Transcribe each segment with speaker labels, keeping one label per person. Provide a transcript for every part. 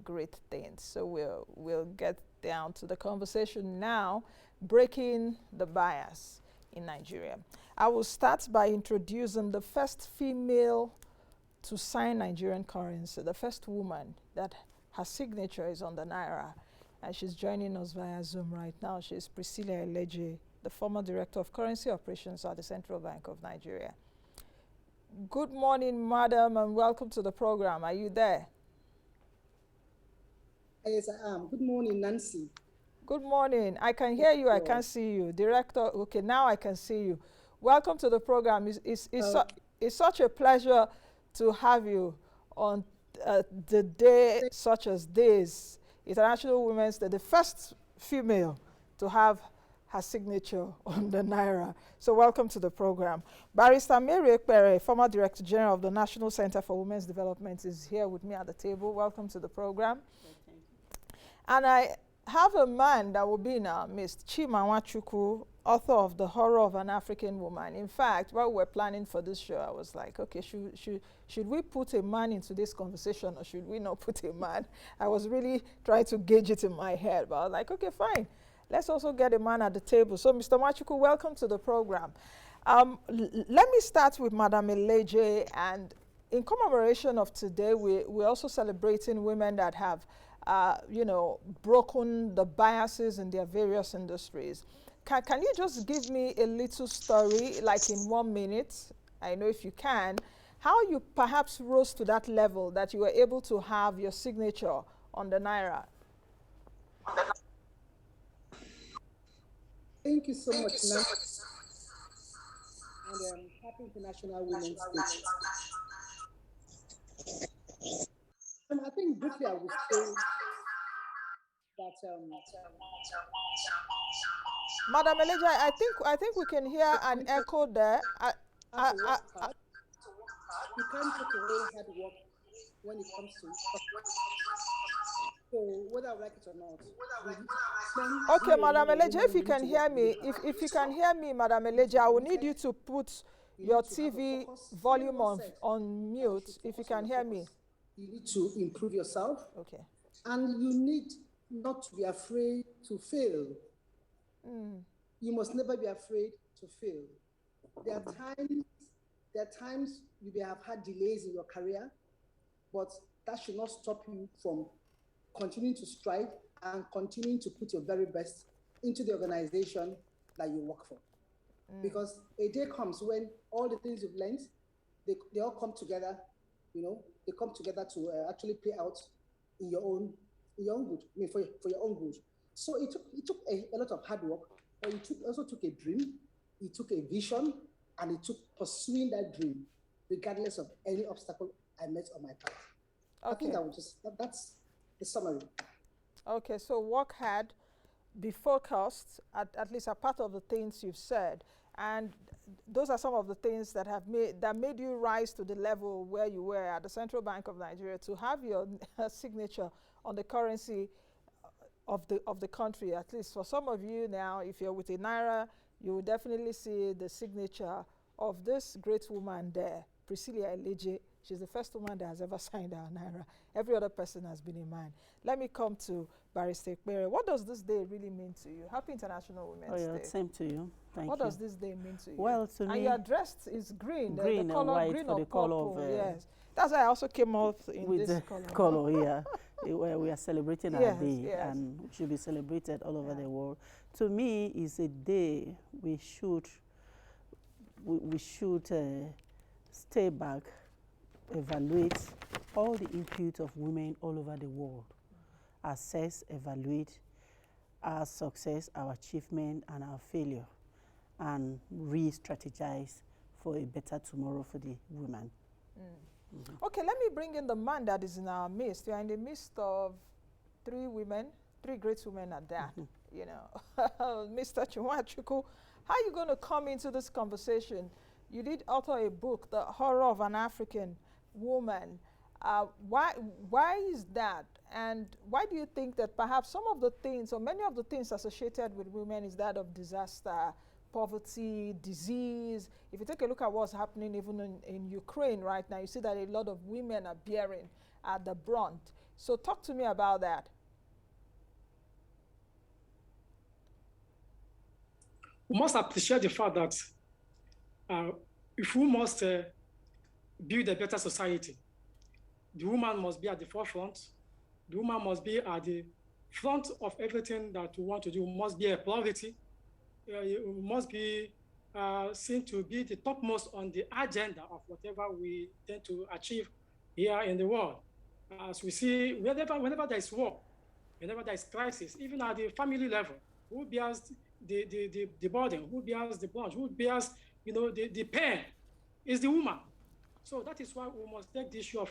Speaker 1: great things. So we'll get down to the conversation now, breaking the bias in Nigeria. I will start by introducing the first female to sign Nigerian currency, the first woman that her signature is on the Naira. And she's joining us via Zoom right now. She's Priscilla Eleje, the former Director of Currency Operations at the Central Bank of Nigeria. Good morning, madam, and welcome to the program. Are you there?
Speaker 2: Yes, I am. Good morning, Nancy.
Speaker 1: Good morning. I can hear you. I can't see you. Director, okay, now I can see you. Welcome to the program. It's such a pleasure to have you on the day such as this, International Women's Day, the first female to have her signature on the Naira. So welcome to the program. Barrister Mary Ekpere, former Director General of the National Center for Women's Development, is here with me at the table. Welcome to the program.
Speaker 3: Thank you.
Speaker 1: And I have a man that will be in our midst, Chima Nwachukwu, author of The Horror of an African Woman. In fact, while we were planning for this show, I was like, okay, should we put a man into this conversation or should we not put a man? I was really trying to gauge it in my head, but I was like, okay, fine. Let's also get a man at the table. So, Mr. Nwachukwu, welcome to the program. Let me start with Madam Eleje, and in commemoration of today, we're also celebrating women that have, broken the biases in their various industries. Can you just give me a little story, like in 1 minute? I know if you can, how you perhaps rose to that level that you were able to have your signature on the Naira.
Speaker 2: Thank you so much, Nancy. And happy International Women's Day. I think briefly I would say that
Speaker 1: Madam Eleje, I think we can hear an echo there.
Speaker 2: you can't take away hard work when it comes to so whether I like it or not.
Speaker 1: Okay, Madam Eleje, if you can hear me, if you can hear me, Madam Eleje, I will need you to put your TV volume on mute if you can hear me.
Speaker 2: You need to improve yourself.
Speaker 1: Okay.
Speaker 2: And you need not to be afraid to fail. You must never be afraid to fail. There are times you may have had delays in your career, but that should not stop you from continuing to strive and continuing to put your very best into the organization that you work for. Because a day comes when all the things you've learned, they all come together, they come together to actually pay out in your own good, for your own good. So it took a lot of hard work, but it also took a dream, it took a vision, and it took pursuing that dream, regardless of any obstacle I met on my path.
Speaker 1: Okay.
Speaker 2: I think that's the summary.
Speaker 1: Okay, so work hard, be focused, at least a part of the things you've said, and those are some of the things that made you rise to the level where you were at the Central Bank of Nigeria to have your signature on the currency of the country. At least for some of you now, if you're with a Naira, you will definitely see the signature of this great woman there, Priscilla Eleje. She's the first woman that has ever signed our Naira. Every other person has been a man. Let me come to Barrister Ekpere. What does this day really mean to you? Happy International Women's Day.
Speaker 3: Same to you. Thank you.
Speaker 1: What does this day mean to you?
Speaker 3: Well, to me,
Speaker 1: and your dress is green.
Speaker 3: Green
Speaker 1: the color,
Speaker 3: and white
Speaker 1: green
Speaker 3: for
Speaker 1: or
Speaker 3: the
Speaker 1: purple.
Speaker 3: color of...
Speaker 1: yes. That's why I also came out in
Speaker 3: with
Speaker 1: this
Speaker 3: the
Speaker 1: color.
Speaker 3: yeah. We are celebrating our day, and it should be celebrated all over the world. To me, it's a day we should stay back, evaluate all the input of women all over the world, assess, evaluate our success, our achievement, and our failure, and re-strategize for a better tomorrow for the women.
Speaker 1: Okay, let me bring in the man that is in our midst. You are in the midst of three great women at that. Mr. Nwachukwu, how are you going to come into this conversation? You did author a book, The Horror of an African Woman. Why is that? And why do you think that perhaps some of the things, or many of the things associated with women is that of disaster, poverty, disease? If you take a look at what's happening even in Ukraine right now, you see that a lot of women are bearing the brunt. So talk to me about that.
Speaker 4: We must appreciate the fact that if we must build a better society, the woman must be at the forefront. The woman must be at the front of everything that we want to do. Must be a priority. It must be seen to be the topmost on the agenda of whatever we tend to achieve here in the world. As we see, whenever there is war, whenever there is crisis, even at the family level, who bears the burden, who bears the brunt, who bears the pain is the woman. So that is why we must take the issue of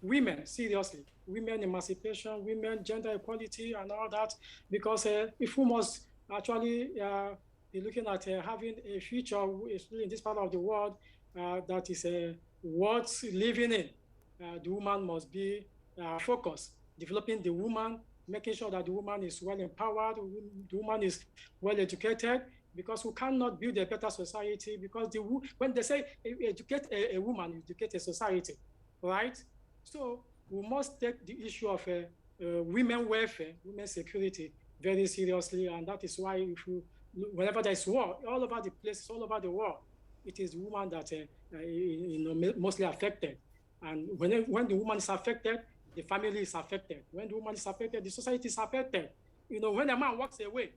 Speaker 4: women seriously, women emancipation, women gender equality and all that, because if we must actually be looking at having a future, especially in this part of the world, that is worth living in, the woman must be focused, developing the woman, making sure that the woman is well empowered, the woman is well educated, because we cannot build a better society, because when they say educate a woman, educate a society, right? So we must take the issue of women welfare, women security very seriously, and that is why whenever there is war, all over the place, all over the world, it is the woman that mostly affected. And when the woman is affected, the family is affected. When the woman is affected, the society is affected. When a man walks away,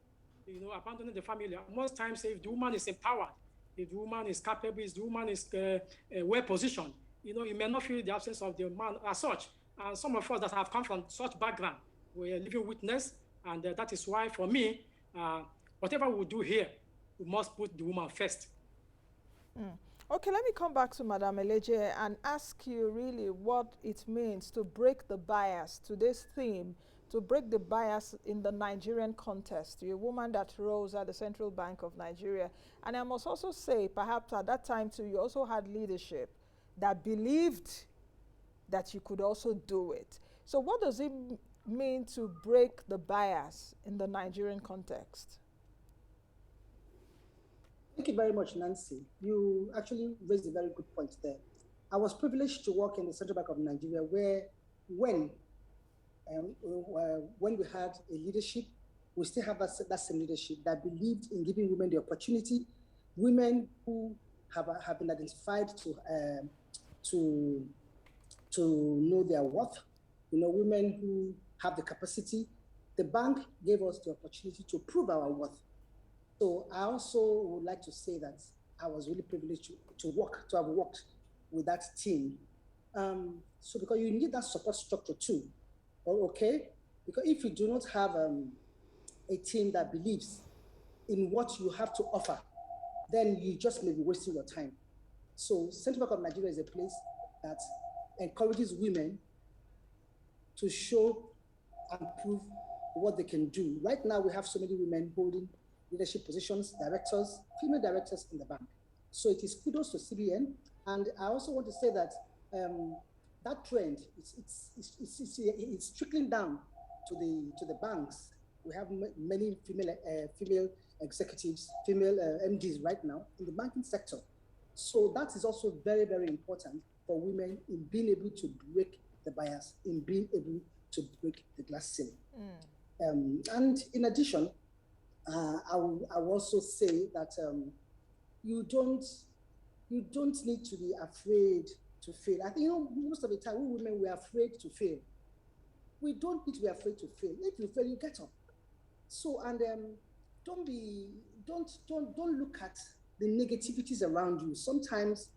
Speaker 4: abandoning the family, most times if the woman is empowered, if the woman is capable, if the woman is well positioned, you may not feel the absence of the man as such. And some of us that have come from such background, we are living witness, and that is why, for me, whatever we do here, we must put the woman first.
Speaker 1: Okay, let me come back to Madam Eleje and ask you really what it means to break the bias, to this theme, to break the bias in the Nigerian context. You're a woman that rose at the Central Bank of Nigeria. And I must also say, perhaps at that time too, you also had leadership that believed that you could also do it. So what does it mean to break the bias in the Nigerian context?
Speaker 2: Thank you very much, Nancy. You actually raised a very good point there. I was privileged to work in the Central Bank of Nigeria, where when we had a leadership, we still have that same leadership that believed in giving women the opportunity, women who have been identified to know their worth, women who have the capacity. The bank gave us the opportunity to prove our worth. So I also would like to say that I was really privileged to have worked with that team. So because you need that support structure too, okay? Because if you do not have a team that believes in what you have to offer, then you just may be wasting your time. So Central Bank of Nigeria is a place that encourages women to show and prove what they can do. Right now, we have so many women holding leadership positions, directors, female directors in the bank. So it is kudos to CBN. And I also want to say that that trend, it's trickling down to the banks. We have many female executives, female MDs right now in the banking sector. So that is also very, very important for women in being able to break the bias, in being able to break the glass ceiling. And in addition, I will also say that you don't need to be afraid to fail. I think most of the time, we women, we're afraid to fail. We don't need to be afraid to fail. If you fail, you get up. So don't look at the negativities around you. Sometimes,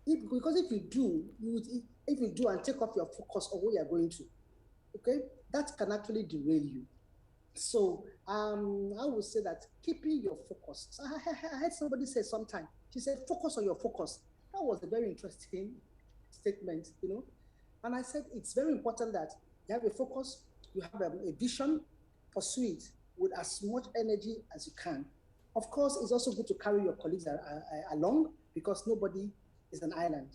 Speaker 2: because if you do and take off your focus on what you're going to, okay, that can actually derail you. So I would say that keeping your focus. So I heard somebody say sometime, she said, focus on your focus. That was a very interesting statement, And I said, it's very important that you have a focus, you have a vision, pursue it with as much energy as you can. Of course, it's also good to carry your colleagues along, because nobody is an island.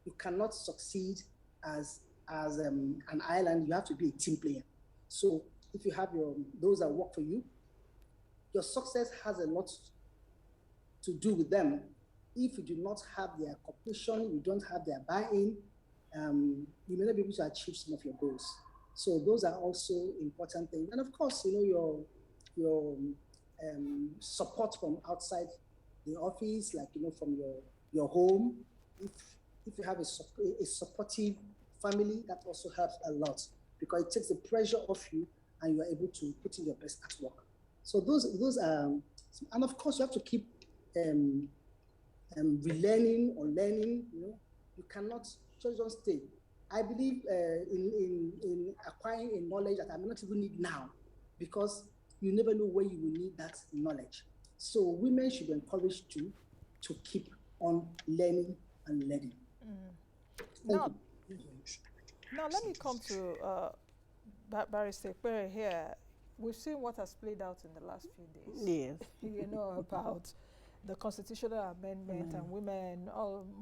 Speaker 2: You cannot succeed as an island. You have to be a team player. So if you have those that work for you, your success has a lot to do with them. If you do not have their cooperation, you don't have their buy-in, you may not be able to achieve some of your goals. So those are also important things. And of course, your support from outside the office, like, from your home. If you have a supportive family, that also helps a lot, because it takes the pressure off you and you are able to put in your best at work. So those and of course you have to keep relearning or learning. You cannot just don't stay. I believe in acquiring a knowledge that I may not even need now, because you never know when you will need that knowledge. So women should be encouraged to keep on learning and learning.
Speaker 1: Now, let me come to Barrister Ekpere here. We've seen what has played out in the last few days.
Speaker 3: Yes.
Speaker 1: About the constitutional amendment, and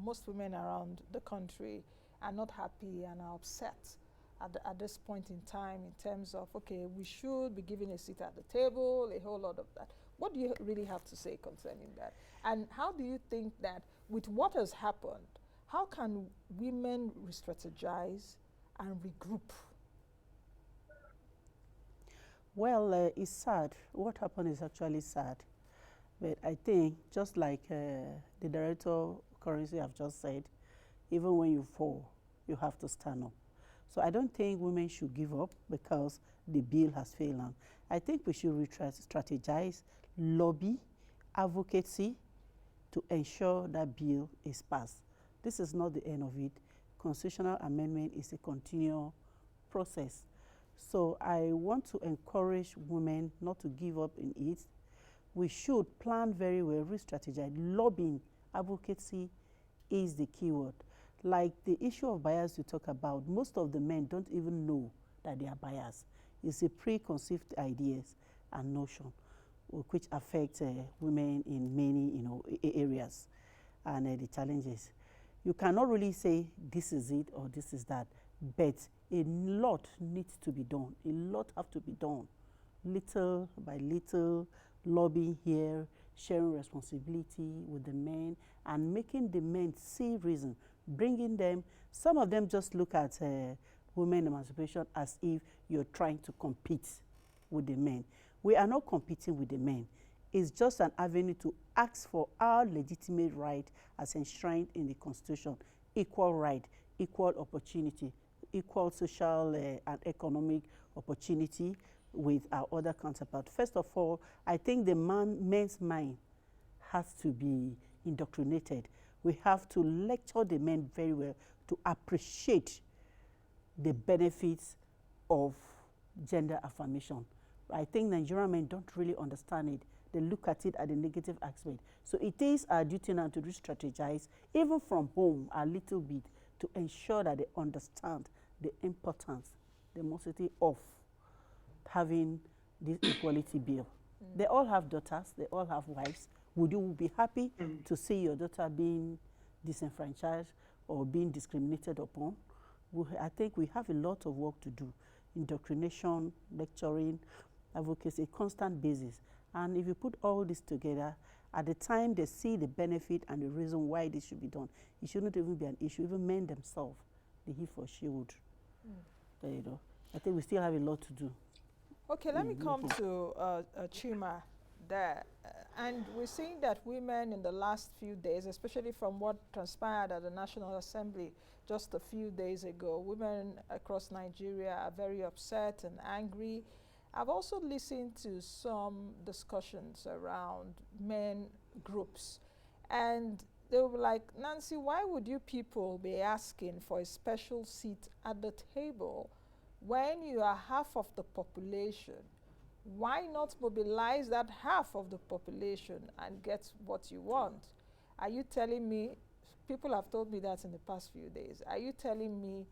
Speaker 1: most women around the country are not happy and are upset at this point in time, in terms of, okay, we should be given a seat at the table, a whole lot of that. What do you really have to say concerning that? And how do you think that with what has happened, how can women re-strategize and regroup?
Speaker 3: Well, it's sad. What happened is actually sad. But I think, just like the director of currency have just said, even when you fall, you have to stand up. So I don't think women should give up because the bill has failed now. I think we should strategize, lobby, advocacy to ensure that bill is passed. This is not the end of it. Constitutional amendment is a continual process. So I want to encourage women not to give up in it. We should plan very well, re-strategize. Lobbying, advocacy is the key word. Like the issue of bias you talk about, most of the men don't even know that they are biased. It's a preconceived ideas and notion which affect women in many areas and the challenges. You cannot really say this is it or this is that, but a lot needs to be done. A lot have to be done. Little by little, lobbying here, sharing responsibility with the men, and making the men see reason, bringing them. Some of them just look at women emancipation as if you're trying to compete with the men. We are not competing with the men. It's just an avenue to ask for our legitimate right as enshrined in the Constitution. Equal right, equal opportunity, equal social and economic opportunity with our other counterparts. First of all, I think the men's mind has to be indoctrinated. We have to lecture the men very well to appreciate the benefits of gender affirmation. I think Nigerian men don't really understand it. They look at it at the negative aspect. So it is our duty now to re-strategize, even from home, a little bit, to ensure that they understand the importance, the necessity of having this equality bill. They all have daughters, they all have wives. Would you be happy to see your daughter being disenfranchised or being discriminated upon? I think we have a lot of work to do. Indoctrination, lecturing, advocacy, constant basis. And if you put all this together, at the time they see the benefit and the reason why this should be done, it shouldn't even be an issue. Even men themselves, the he for she would. I think we still have a lot to do.
Speaker 1: Okay, let me come to Chima there. And we're seeing that women in the last few days, especially from what transpired at the National Assembly just a few days ago, women across Nigeria are very upset and angry. I've also listened to some discussions around men groups, and they were like, Nancy, why would you people be asking for a special seat at the table when you are half of the population? Why not mobilize that half of the population and get what you want? Are you telling me, people have told me that in the past few days, are you telling me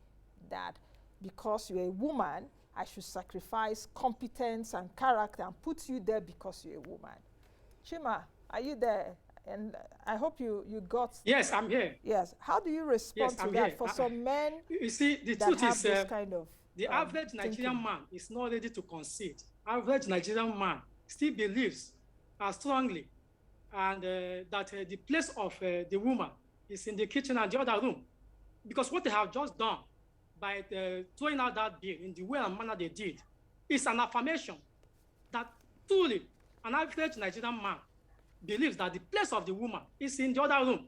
Speaker 1: that because you're a woman, I should sacrifice competence and character and put you there because you're a woman? Chima, are you there? And I hope you got...
Speaker 4: Yes, I'm here.
Speaker 1: Yes. How do you respond to that
Speaker 4: here.
Speaker 1: for some men
Speaker 4: you see, the
Speaker 1: that
Speaker 4: truth
Speaker 1: have
Speaker 4: is,
Speaker 1: this kind of
Speaker 4: the average Nigerian man is not ready to concede. Average Nigerian man still believes strongly and that the place of the woman is in the kitchen and the other room. Because what they have just done, by throwing out that bill in the way and manner they did is an affirmation that truly an average Nigerian man believes that the place of the woman is in the other room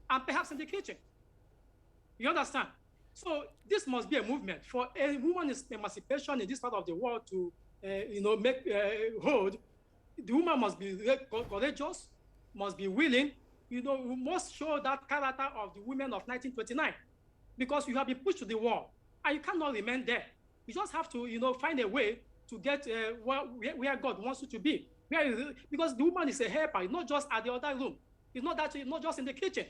Speaker 4: and perhaps in the kitchen. You understand? So this must be a movement for a woman's emancipation in this part of the world to, make hold. The woman must be courageous, must be willing. We must show that character of the women of 1929, because you have been pushed to the wall and you cannot remain there. You just have to, find a way to get where God wants you to be. Because the woman is a helper, not just at the other room. It's not just in the kitchen.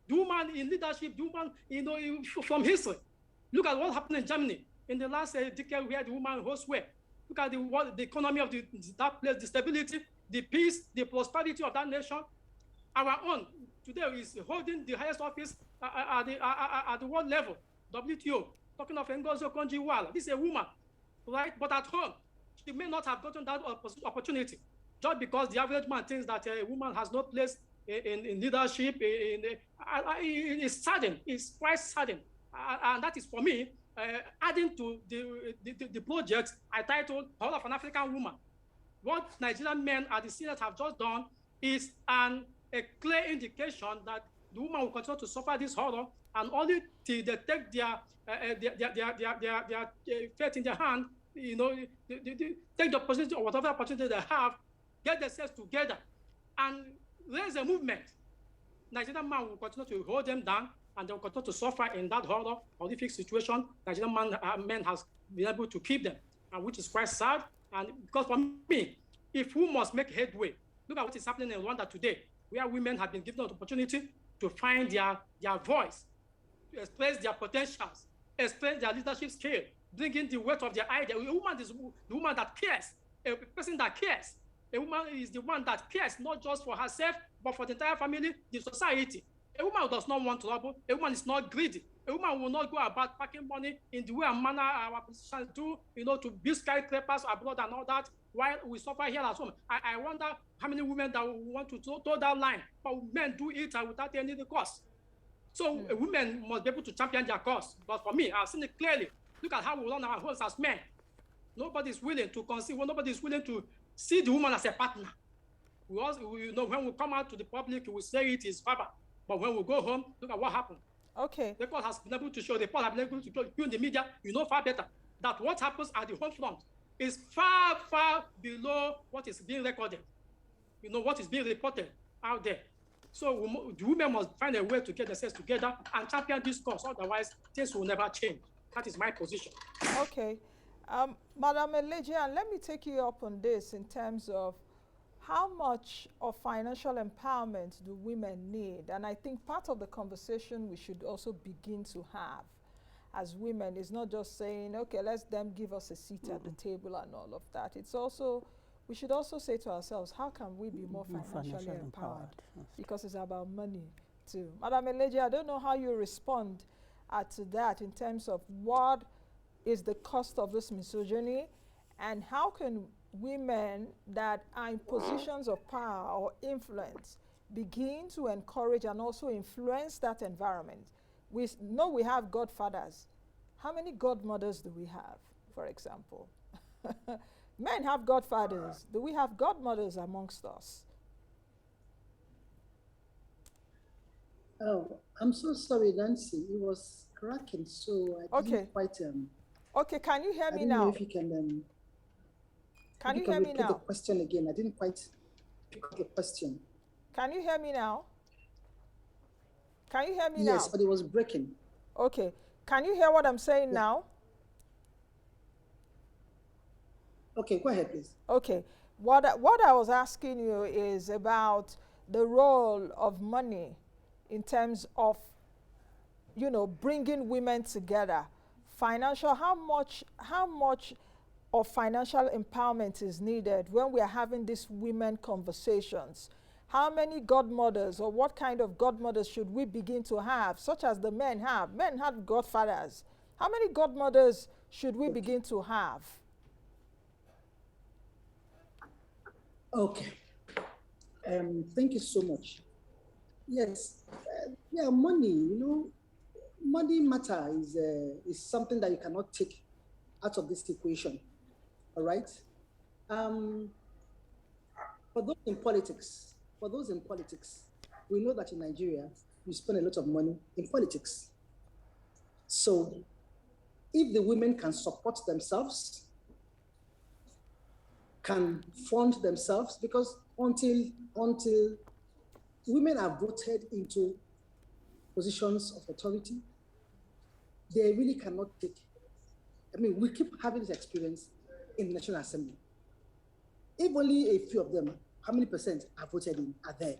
Speaker 4: The woman in leadership, the woman, from history. Look at what happened in Germany in the last decade, where the woman hosts were. Look at the economy of that place, the stability, the peace, the prosperity of that nation. Our own today is holding the highest office at the world level, WTO. Talking of Ngozi Okonjo-Iweala, this is a woman, right? But at home, she may not have gotten that opportunity, just because the average man thinks that a woman has no place in leadership. It's saddening. It's quite saddening, and that is for me. Adding to the project I titled "Power of an African Woman," what Nigerian men at the Senate have just done is a clear indication that the woman will continue to suffer this horror, and only till they take their fate in their hand, take the opportunity or whatever opportunity they have, get themselves together, and raise a movement. Nigerian man will continue to hold them down, and they will continue to suffer in that horrific situation Nigerian men has been able to keep them, and which is quite sad. And because for me, if we must make headway, look at what is happening in Rwanda today, where women have been given the opportunity to find their voice, to express their potentials, express their leadership skill, bring in the weight of their idea. A woman is the woman that cares, a person that cares. A woman is the one that cares not just for herself, but for the entire family, the society. A woman who does not want trouble. A woman is not greedy. A woman will not go about packing money in the way and manner our politicians do, to build skyscrapers abroad and all that, while we suffer here at home. I wonder how many women that want to toe that line, but men do it without any cost. So women must be able to champion their cause. But for me, I've seen it clearly. Look at how we run our homes as men. Nobody is willing to concede. Nobody is willing to see the woman as a partner. We when we come out to the public, we say it is verbal. But when we go home, look at what happened.
Speaker 1: Okay.
Speaker 4: The court has been able to show, the have been able to show you in the media, far better, that what happens at the home front is far, far below what is being recorded. What is being reported out there. So the women must find a way to get themselves together and champion this cause. Otherwise, things will never change. That is my position.
Speaker 1: Okay. Madam Eleje, and let me take you up on this in terms of how much of financial empowerment do women need? And I think part of the conversation we should also begin to have as women is not just saying, okay, let's them give us a seat at the table and all of that. It's also, we should also say to ourselves, how can we be more financially empowered? Because it's about money too. Madam Eleje, I don't know how you respond to that in terms of what is the cost of this misogyny, and how can women that are in positions of power or influence begin to encourage and also influence that environment? We know we have godfathers. How many godmothers do we have, for example? Men have godfathers. Do we have godmothers amongst us?
Speaker 2: Oh, I'm so sorry, Nancy. It was cracking, so I didn't quite...
Speaker 1: Okay, can you hear me now?
Speaker 2: I don't know if you can...
Speaker 1: Can you hear me now?
Speaker 2: Repeat the question again. I didn't quite pick up the question.
Speaker 1: Can you hear me now? Can you hear me now?
Speaker 2: Yes, but it was breaking.
Speaker 1: Okay. Can you hear what I'm saying now?
Speaker 2: Okay, go ahead, please.
Speaker 1: Okay. What I was asking you is about the role of money in terms of, bringing women together. Financial, how much of financial empowerment is needed when we are having these women conversations? How many godmothers, or what kind of godmothers should we begin to have, such as the men have? Men have godfathers. How many godmothers should we begin to have?
Speaker 2: Okay. Thank you so much. Yes, money, money matter is something that you cannot take out of this equation, all right? For those in politics, we know that in Nigeria, we spend a lot of money in politics. So if the women can support themselves, can fund themselves, because until women are voted into positions of authority, they really cannot take. I mean, we keep having this experience in the National Assembly. If only a few of them, how many percent are voted in, are there?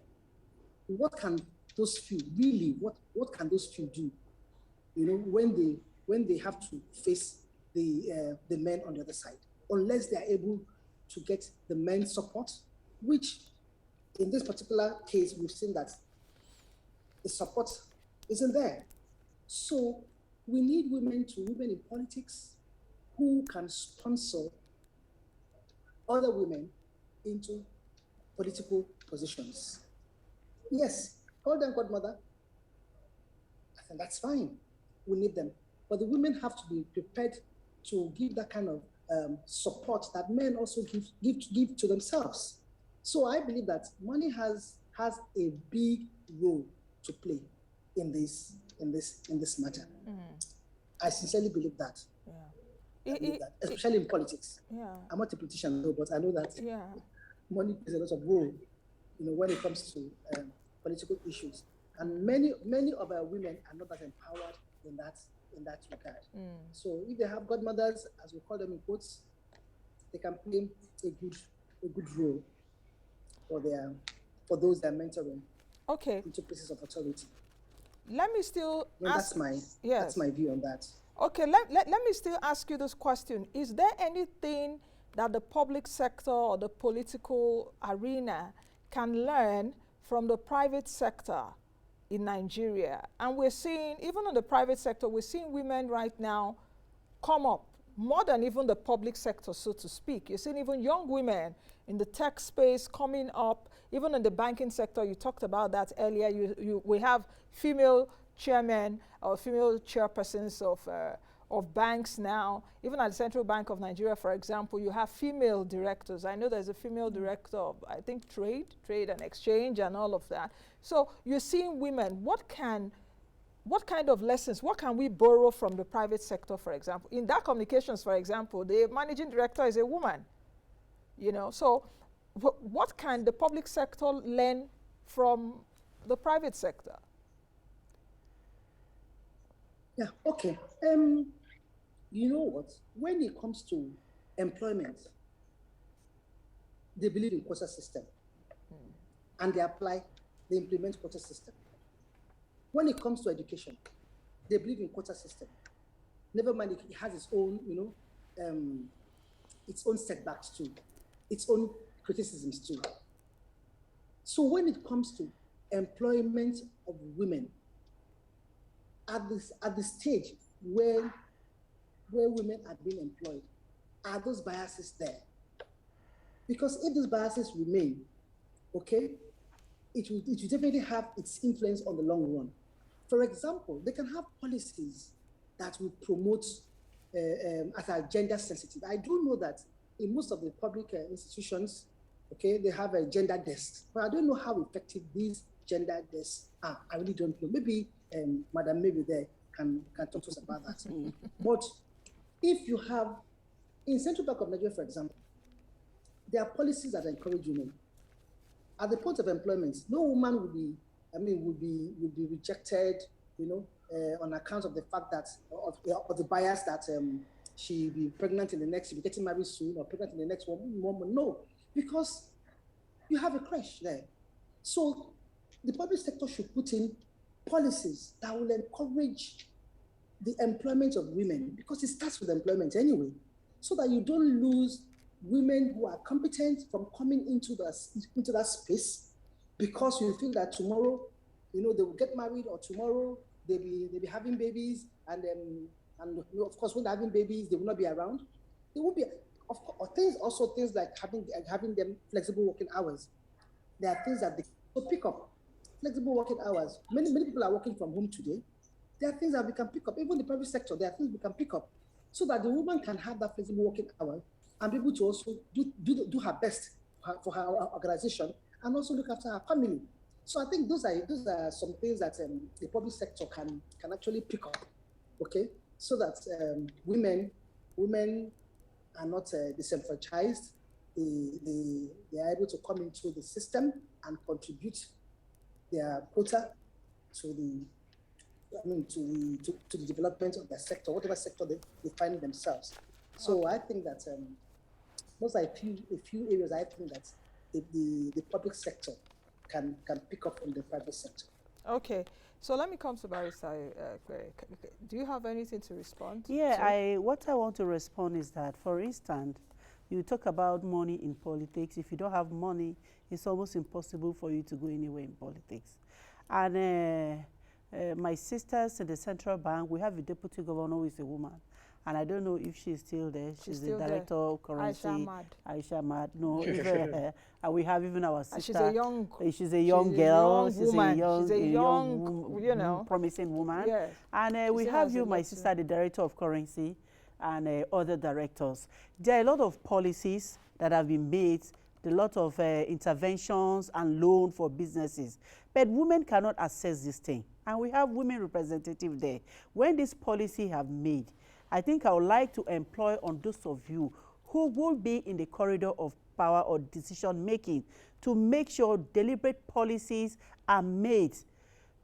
Speaker 2: What can those few really? What can those few do? You know, when they have to face the men on the other side, unless they are able to get the men's support, which in this particular case we've seen that the support isn't there. So we need women in politics who can sponsor other women into political positions. Yes, call them godmother. I think that's fine. We need them. But the women have to be prepared to give that kind of support that men also give to themselves. So I believe that money has a big role to play in this matter. I sincerely believe that. Especially in politics.
Speaker 1: Yeah.
Speaker 2: I'm not a politician though, but I know that money plays a lot of role, you know, when it comes to political issues. And many of our women are not as empowered in that regard. So if they have godmothers, as we call them in quotes, they can play a good role for those they're mentoring into places of authority.
Speaker 1: Let me still ask.
Speaker 2: That's my view on that.
Speaker 1: Okay, let me still ask you this question. Is there anything that the public sector or the political arena can learn from the private sector in Nigeria? And we're seeing, even in the private sector, we're seeing women right now come up, more than even the public sector, so to speak. You're seeing even young women in the tech space coming up, even in the banking sector. You talked about that earlier. We have female chairmen or female chairpersons of banks now. Even at the Central Bank of Nigeria, for example, you have female directors. I know there's a female director of, I think, trade and exchange and all of that. So you're seeing women. What kind of lessons, what can we borrow from the private sector, for example? In that communications, for example, the managing director is a woman, you know. So what can the public sector learn from the private sector?
Speaker 2: Yeah, okay. You know what? When it comes to employment, they believe in quota system. And they implement quota system. When it comes to education, they believe in quota system. Never mind, it has its own, you know, its own setbacks too, its own criticisms too. So when it comes to employment of women, at the stage where women are being employed, are those biases there? Because if those biases remain, okay, it will definitely have its influence on the long run. For example, they can have policies that will promote as a gender sensitive. I do know that in most of the public institutions, okay, they have a gender desk, but I don't know how effective these gender desks are. I really don't know. Maybe Madam maybe there can talk to us about that. But if you have, in Central Bank of Nigeria, for example, there are policies that encourage women. At the point of employment, no woman would be rejected, you know, on account of the fact that, of the bias that she'll be pregnant in the next, she'll be getting married soon, or pregnant in the next one month. No, because you have a crash there. So the public sector should put in policies that will encourage the employment of women, because it starts with employment anyway, so that you don't lose women who are competent from coming into that space, because you feel that tomorrow, you know, they will get married, or tomorrow they'll be having babies, and you know, of course, when they're having babies, they will not be around. There will be, of course, things like having them flexible working hours. There are things that they pick up. Flexible working hours. Many people are working from home today. There are things that we can pick up. Even the private sector, there are things we can pick up so that the woman can have that flexible working hour and be able to also do her best for her organization and also look after her family. So I think those are some things that the public sector can actually pick up, okay, so that women are not disenfranchised. They are able to come into the system and contribute their quota to the development of their sector, whatever sector they find themselves. So I think that those are a few areas I think that the public sector can pick up from the private sector.
Speaker 1: Okay, so let me come to Barrister Ekpere. Do you have anything to respond?
Speaker 3: Yeah, what I want to respond is that, for instance, you talk about money in politics. If you don't have money, it's almost impossible for you to go anywhere in politics. And my sisters in the central bank, we have a deputy governor who is a woman. And I don't know if she's still there. She's the director of currency. Aisha Mad. No, and we have even our sister.
Speaker 1: She's a young girl.
Speaker 3: She's a young,
Speaker 1: you know,
Speaker 3: promising woman.
Speaker 1: Yes.
Speaker 3: And we have you, my sister, the director of currency, and other directors. There are a lot of policies that have been made, a lot of interventions and loan for businesses. But women cannot access this thing. And we have women representatives there. When this policy have made, I think I would like to employ on those of you who will be in the corridor of power or decision making to make sure deliberate policies are made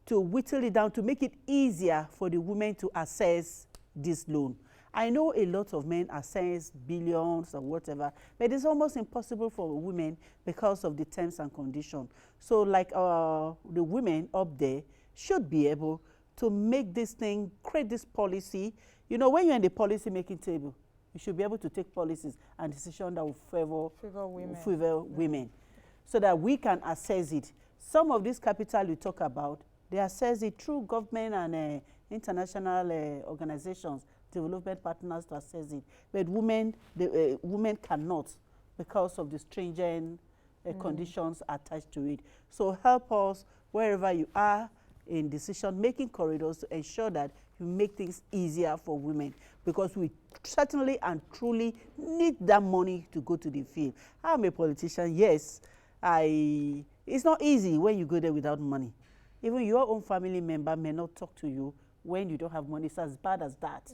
Speaker 3: to whittle it down, to make it easier for the women to access this loan. I know a lot of men access billions or whatever, but it's almost impossible for women because of the terms and conditions. So like the women up there should be able to make this thing, create this policy. You know, when you're in the policy making table, you should be able to take policies and decisions that will favor women so that we can assess it. Some of this capital you talk about, they assess it through government and international organizations, development partners to assess it. But women cannot because of the stringent conditions attached to it. So help us wherever you are in decision-making corridors to ensure that you make things easier for women, because we certainly and truly need that money to go to the field. I'm a politician, yes. It's not easy when you go there without money. Even your own family member may not talk to you when you don't have money. It's as bad as that.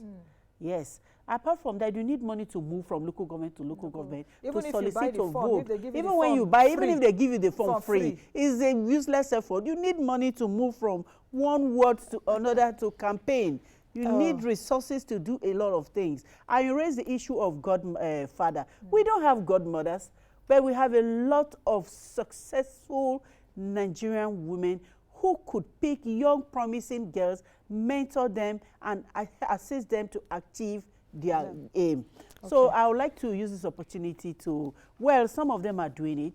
Speaker 3: Yes. Apart from that, you need money to move from local government to local government,
Speaker 1: even
Speaker 3: to
Speaker 1: if you buy
Speaker 3: solicit
Speaker 1: the
Speaker 3: a
Speaker 1: form,
Speaker 3: vote.
Speaker 1: if they give you
Speaker 3: Even
Speaker 1: the
Speaker 3: when
Speaker 1: form
Speaker 3: you buy,
Speaker 1: free,
Speaker 3: even if they give you the form free, it's a useless effort. You need money to move from one ward to another to campaign. You need resources to do a lot of things. And you raise the issue of godfather. We don't have godmothers, but we have a lot of successful Nigerian women who could pick young, promising girls, mentor them, and assist them to achieve their aim. Okay. So I would like to use this opportunity to, well, some of them are doing it,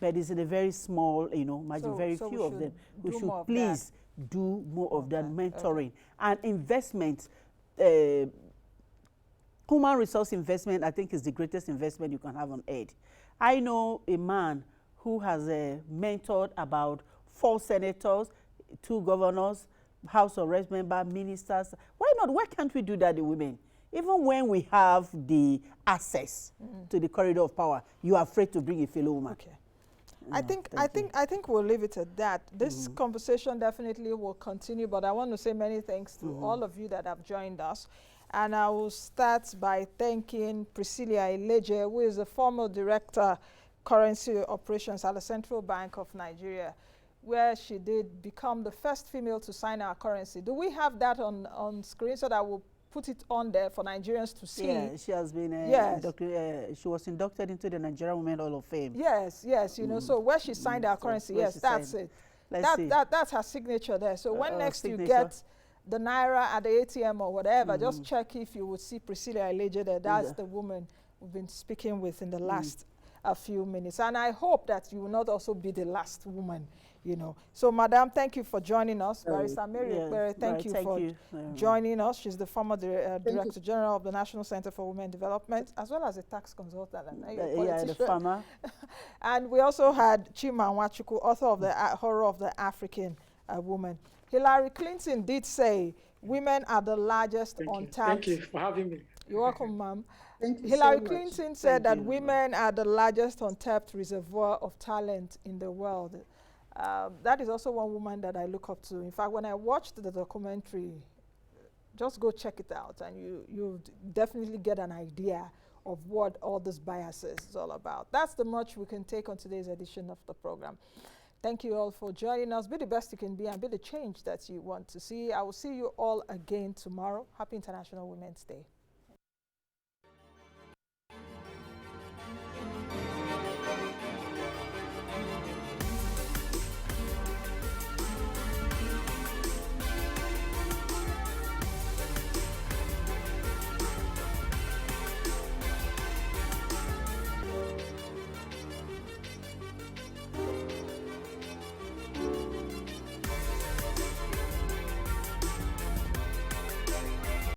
Speaker 3: but it's in a very small, margin, very few of them. We should please do more of that mentoring and investment. Human resource investment, I think, is the greatest investment you can have on earth. I know a man who has mentored about 4 senators, 2 governors, House of Reps members, ministers. Why not? Why can't we do that, the women? Even when we have the access to the corridor of power, you are afraid to bring a fellow woman.
Speaker 1: Okay. I think we'll leave it at that. This conversation definitely will continue, but I want to say many thanks to all of you that have joined us. And I will start by thanking Priscilla Eleje, who is the former director, currency operations at the Central Bank of Nigeria, where she did become the first female to sign our currency. Do we have that on screen so that we'll put it on there for Nigerians to see?
Speaker 3: Yeah, she has been she was inducted into the Nigerian Women Hall of Fame.
Speaker 1: Yes, you know, so where she signed our currency, yes, that's it. That's her signature there. So when next you get the Naira at the ATM or whatever, just check if you would see Priscilla Eleje there. That's the woman we've been speaking with in the last few minutes. And I hope that you will not also be the last woman, you know. So, Madam, thank you for joining us. Barrister Mary Ekpere, thank you for joining us. She's the former Director General of the National Center for Women Development, as well as a tax consultant. And
Speaker 3: the farmer.
Speaker 1: And we also had Chima Nwachukwu, author of the Horror of the African Woman. Hillary Clinton did say, women are the largest untapped.
Speaker 4: Thank you for having me.
Speaker 1: You're welcome, ma'am.
Speaker 2: Thank you
Speaker 1: Hillary
Speaker 2: so much.
Speaker 1: Clinton said that
Speaker 3: you.
Speaker 1: women are the largest untapped reservoir of talent in the world. That is also one woman that I look up to. In fact, when I watched the documentary, just go check it out, and you definitely get an idea of what all this biases is all about. That's the much we can take on today's edition of the program. Thank you all for joining us. Be the best you can be and be the change that you want to see. I will see you all again tomorrow. Happy International Women's Day.